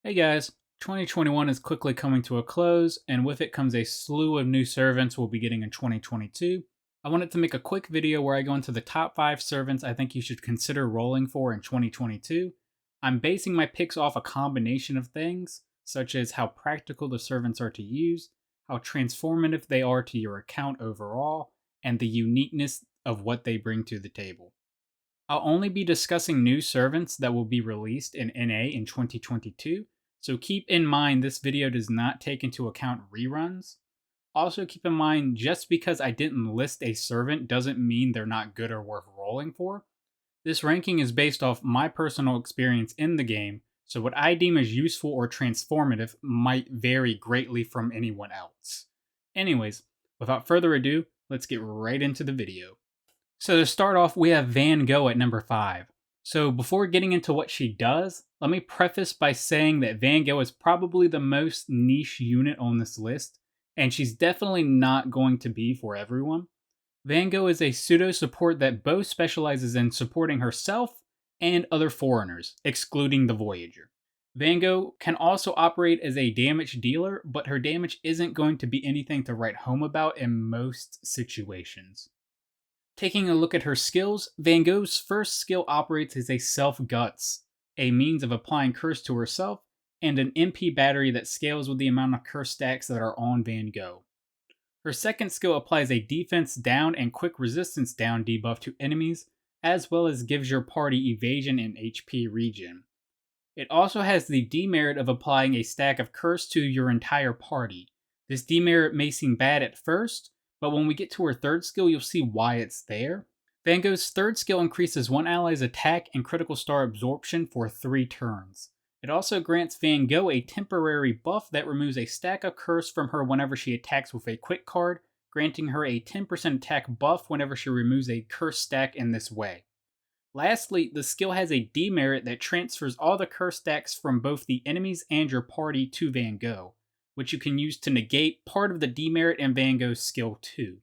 Hey guys, 2021 is quickly coming to a close, and with it comes a slew of new servants we'll be getting in 2022. I wanted to make a quick video where I go into the top 5 servants I think you should consider rolling for in 2022. I'm basing my picks off a combination of things, such as how practical the servants are to use, how transformative they are to your account overall, and the uniqueness of what they bring to the table. I'll only be discussing new servants that will be released in NA in 2022, so keep in mind this video does not take into account reruns. Also keep in mind, just because I didn't list a servant doesn't mean they're not good or worth rolling for. This ranking is based off my personal experience in the game, so what I deem as useful or transformative might vary greatly from anyone else. Anyways, without further ado, let's get right into the video. So to start off, we have Van Gogh at number 5. So before getting into what she does, let me preface by saying that Van Gogh is probably the most niche unit on this list, and she's definitely not going to be for everyone. Van Gogh is a pseudo support that both specializes in supporting herself and other foreigners, excluding the Voyager. Van Gogh can also operate as a damage dealer, but her damage isn't going to be anything to write home about in most situations. Taking a look at her skills, Van Gogh's first skill operates as a self-guts, a means of applying curse to herself, and an MP battery that scales with the amount of curse stacks that are on Van Gogh. Her second skill applies a defense down and quick resistance down debuff to enemies, as well as gives your party evasion and HP regen. It also has the demerit of applying a stack of curse to your entire party. This demerit may seem bad at first, but when we get to her third skill, you'll see why it's there. Van Gogh's third skill increases one ally's attack and critical star absorption for 3 turns. It also grants Van Gogh a temporary buff that removes a stack of curse from her whenever she attacks with a quick card, granting her a 10% attack buff whenever she removes a curse stack in this way. Lastly, the skill has a demerit that transfers all the curse stacks from both the enemies and your party to Van Gogh, which you can use to negate part of the demerit in Van Gogh's skill too.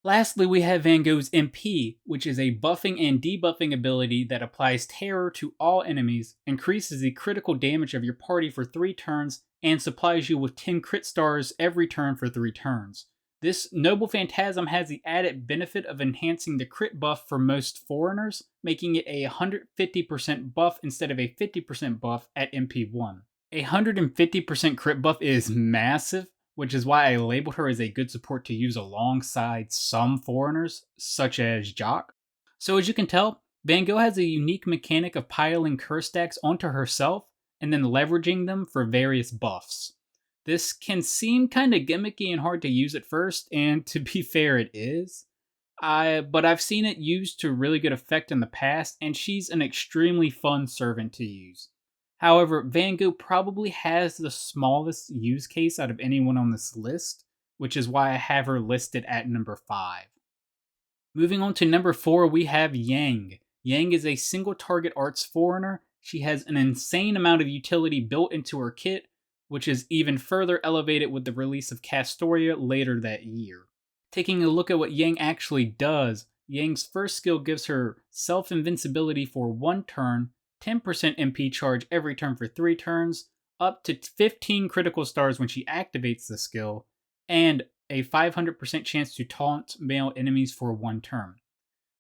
Lastly, we have Van Gogh's MP, which is a buffing and debuffing ability that applies terror to all enemies, increases the critical damage of your party for 3 turns, and supplies you with 10 crit stars every turn for 3 turns. This noble phantasm has the added benefit of enhancing the crit buff for most foreigners, making it a 150% buff instead of a 50% buff at MP1. A 150% crit buff is massive, which is why I labeled her as a good support to use alongside some foreigners, such as Jacques. So as you can tell, Van Gogh has a unique mechanic of piling curse stacks onto herself and then leveraging them for various buffs. This can seem kind of gimmicky and hard to use at first, and to be fair, it is. But I've seen it used to really good effect in the past, and she's an extremely fun servant to use. However, Van Gogh probably has the smallest use case out of anyone on this list, which is why I have her listed at number 5. Moving on to number 4, we have Yang. Yang is a single target arts foreigner. She has an insane amount of utility built into her kit, which is even further elevated with the release of Castoria later that year. Taking a look at what Yang actually does, Yang's first skill gives her self-invincibility for 1 turn, 10% MP charge every turn for 3 turns, up to 15 critical stars when she activates the skill, and a 500% chance to taunt male enemies for 1 turn.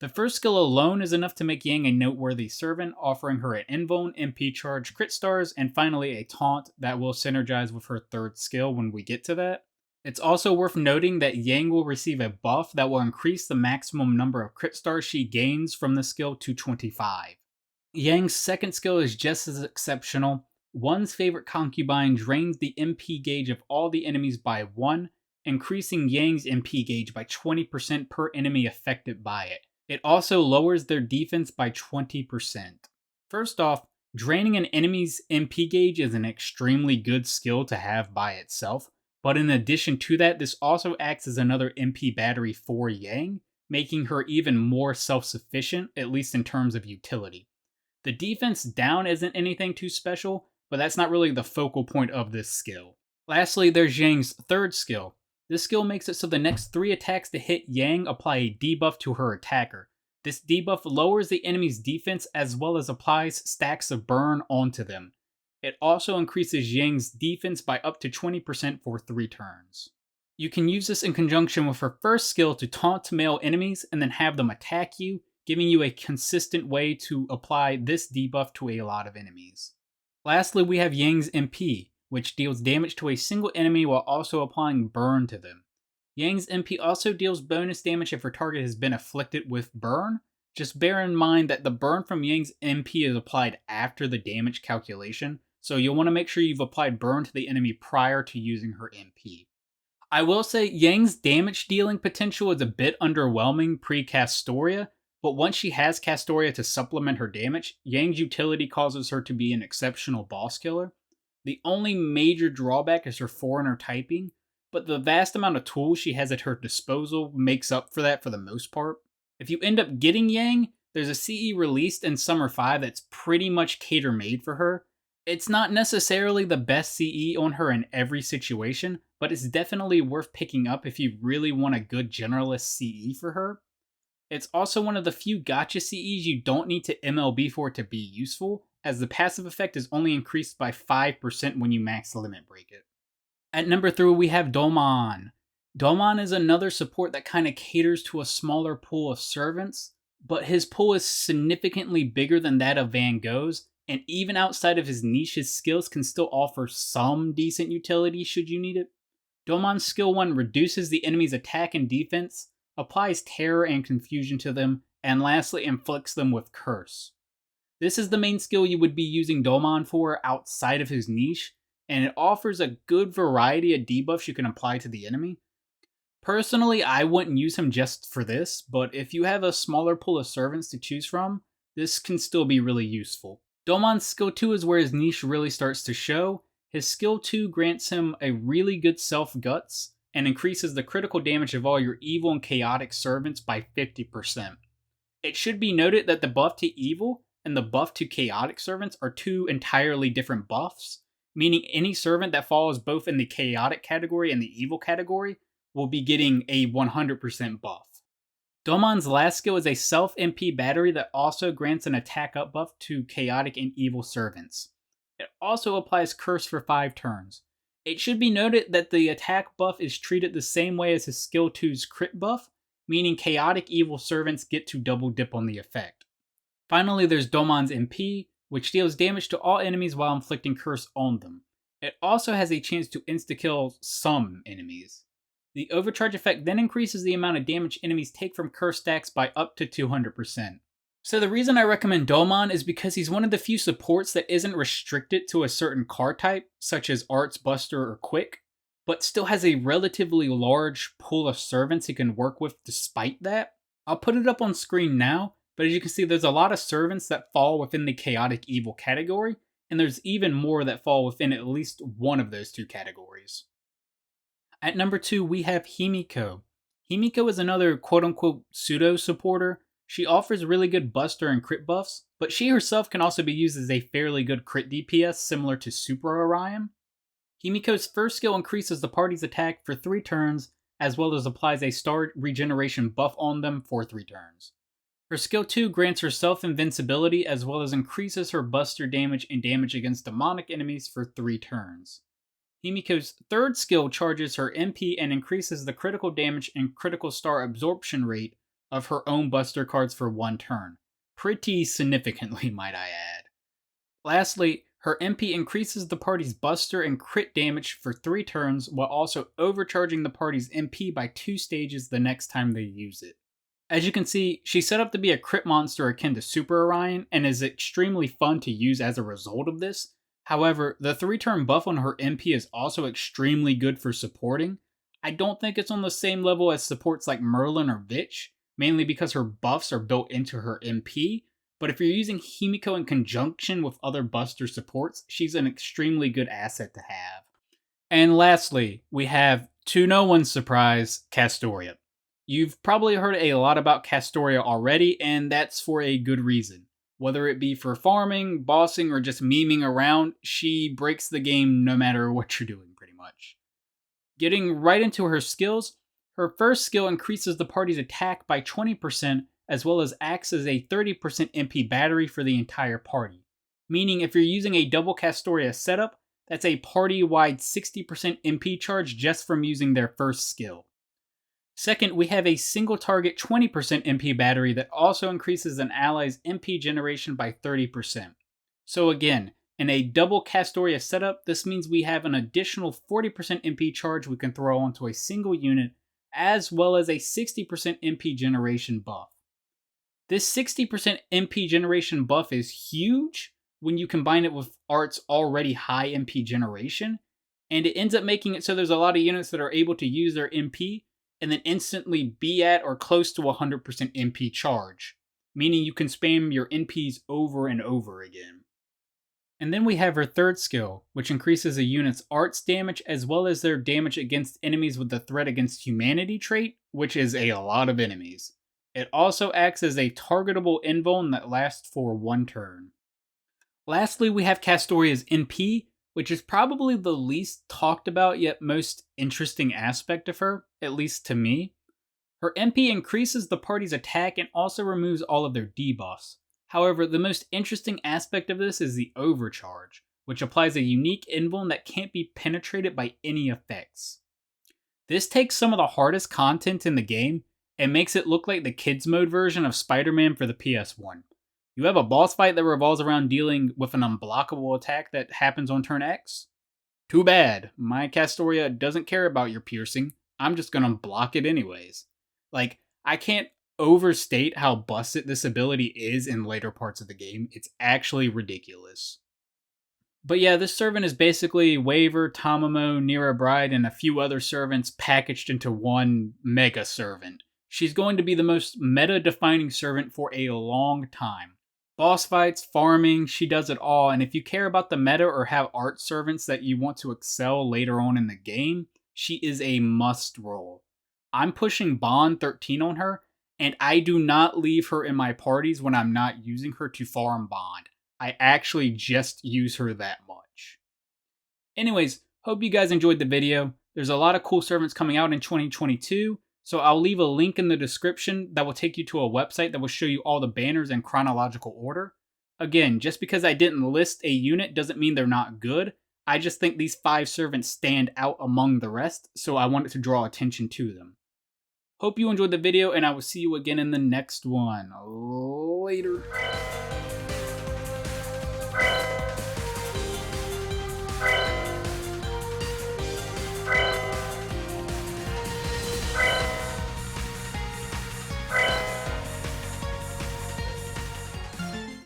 The first skill alone is enough to make Yang a noteworthy servant, offering her an invuln, MP charge, crit stars, and finally a taunt that will synergize with her third skill when we get to that. It's also worth noting that Yang will receive a buff that will increase the maximum number of crit stars she gains from the skill to 25. Yang's second skill is just as exceptional. One's favorite concubine drains the MP gauge of all the enemies by 1, increasing Yang's MP gauge by 20% per enemy affected by it. It also lowers their defense by 20%. First off, draining an enemy's MP gauge is an extremely good skill to have by itself, but in addition to that, this also acts as another MP battery for Yang, making her even more self-sufficient, at least in terms of utility. The defense down isn't anything too special, but that's not really the focal point of this skill. Lastly, there's Yang's third skill. This skill makes it so the next 3 attacks to hit Yang apply a debuff to her attacker. This debuff lowers the enemy's defense as well as applies stacks of burn onto them. It also increases Yang's defense by up to 20% for 3 turns. You can use this in conjunction with her first skill to taunt male enemies and then have them attack you, giving you a consistent way to apply this debuff to a lot of enemies. Lastly, we have Yang's MP, which deals damage to a single enemy while also applying burn to them. Yang's MP also deals bonus damage if her target has been afflicted with burn. Just bear in mind that the burn from Yang's MP is applied after the damage calculation, so you'll want to make sure you've applied burn to the enemy prior to using her MP. I will say Yang's damage dealing potential is a bit underwhelming pre-Castoria, but once she has Castoria to supplement her damage, Yang's utility causes her to be an exceptional boss killer. The only major drawback is her foreigner typing, but the vast amount of tools she has at her disposal makes up for that for the most part. If you end up getting Yang, there's a CE released in Summer 5 that's pretty much cater-made for her. It's not necessarily the best CE on her in every situation, but it's definitely worth picking up if you really want a good generalist CE for her. It's also one of the few gacha CEs you don't need to MLB for it to be useful, as the passive effect is only increased by 5% when you max limit break it. At number 3 we have Domon. Domon is another support that kind of caters to a smaller pool of servants, but his pool is significantly bigger than that of Van Gogh's, and even outside of his niche, his skills can still offer some decent utility should you need it. Domon's skill 1 reduces the enemy's attack and defense, applies terror and confusion to them, and lastly inflicts them with curse. This is the main skill you would be using Domon for outside of his niche, and it offers a good variety of debuffs you can apply to the enemy. Personally, I wouldn't use him just for this, but if you have a smaller pool of servants to choose from, this can still be really useful. Domon's skill 2 is where his niche really starts to show. His skill 2 grants him a really good self-guts, and increases the critical damage of all your evil and chaotic servants by 50%. It should be noted that the buff to evil and the buff to chaotic servants are 2 entirely different buffs, meaning any servant that falls both in the chaotic category and the evil category will be getting a 100% buff. Domon's last skill is a self-MP battery that also grants an attack up buff to chaotic and evil servants. It also applies curse for 5 turns. It should be noted that the attack buff is treated the same way as his skill 2's crit buff, meaning chaotic evil servants get to double dip on the effect. Finally, there's Domon's MP, which deals damage to all enemies while inflicting curse on them. It also has a chance to insta-kill some enemies. The overcharge effect then increases the amount of damage enemies take from curse stacks by up to 200%. So the reason I recommend Domon is because he's one of the few supports that isn't restricted to a certain card type, such as Arts, Buster, or Quick, but still has a relatively large pool of servants he can work with despite that. I'll put it up on screen now, but as you can see there's a lot of servants that fall within the chaotic evil category, and there's even more that fall within at least one of those 2 categories. At number 2 we have Himiko. Himiko is another quote-unquote pseudo-supporter. She offers really good buster and crit buffs, but she herself can also be used as a fairly good crit DPS similar to Super Orion. Himiko's first skill increases the party's attack for 3 turns, as well as applies a star regeneration buff on them for 3 turns. Her skill 2 grants her self-invincibility as well as increases her buster damage and damage against demonic enemies for 3 turns. Himiko's third skill charges her MP and increases the critical damage and critical star absorption rate of her own buster cards for 1 turn. Pretty significantly, might I add. Lastly, her MP increases the party's buster and crit damage for 3 turns while also overcharging the party's MP by 2 stages the next time they use it. As you can see, she's set up to be a crit monster akin to Super Orion and is extremely fun to use as a result of this. However, the 3-turn buff on her MP is also extremely good for supporting. I don't think it's on the same level as supports like Merlin or Vitch, mainly because her buffs are built into her MP, but if you're using Himiko in conjunction with other buster supports, she's an extremely good asset to have. And lastly, we have, to no one's surprise, Castoria. You've probably heard a lot about Castoria already, and that's for a good reason. Whether it be for farming, bossing, or just memeing around, she breaks the game no matter what you're doing, pretty much. Getting right into her skills, her first skill increases the party's attack by 20%, as well as acts as a 30% MP battery for the entire party. meaning if you're using a double Castoria setup, that's a party-wide 60% MP charge just from using their first skill. Second, we have a single target 20% MP battery that also increases an ally's MP generation by 30%. So again, in a double Castoria setup, this means we have an additional 40% MP charge we can throw onto a single unit, as well as a 60% MP generation buff. This 60% MP generation buff is huge when you combine it with Art's already high MP generation, and it ends up making it so there's a lot of units that are able to use their MP and then instantly be at or close to 100% MP charge, meaning you can spam your NPs over and over again. And then we have her third skill, which increases a unit's arts damage as well as their damage against enemies with the threat against humanity trait, which is a lot of enemies. It also acts as a targetable invuln that lasts for 1 turn. Lastly, we have Castoria's NP, which is probably the least talked about yet most interesting aspect of her, at least to me. Her MP increases the party's attack and also removes all of their debuffs. However, the most interesting aspect of this is the overcharge, which applies a unique invuln that can't be penetrated by any effects. This takes some of the hardest content in the game and makes it look like the kids mode version of Spider-Man for the PS1. You have a boss fight that revolves around dealing with an unblockable attack that happens on turn X? Too bad, my Castoria doesn't care about your piercing, I'm just gonna block it anyways. Like, I can't overstate how busted this ability is in later parts of the game. It's actually ridiculous. But yeah, this servant is basically Waver, Tamamo, Nira Bride, and a few other servants packaged into one mega servant. She's going to be the most meta-defining servant for a long time. Boss fights, farming, she does it all, and if you care about the meta or have art servants that you want to excel later on in the game, she is a must roll. I'm pushing Bond 13 on her, and I do not leave her in my parties when I'm not using her to farm Bond. I actually just use her that much. Anyways, hope you guys enjoyed the video. There's a lot of cool servants coming out in 2022, so I'll leave a link in the description that will take you to a website that will show you all the banners in chronological order. Again, just because I didn't list a unit doesn't mean they're not good. I just think these 5 servants stand out among the rest, so I wanted to draw attention to them. Hope you enjoyed the video, and I will see you again in the next one. Later.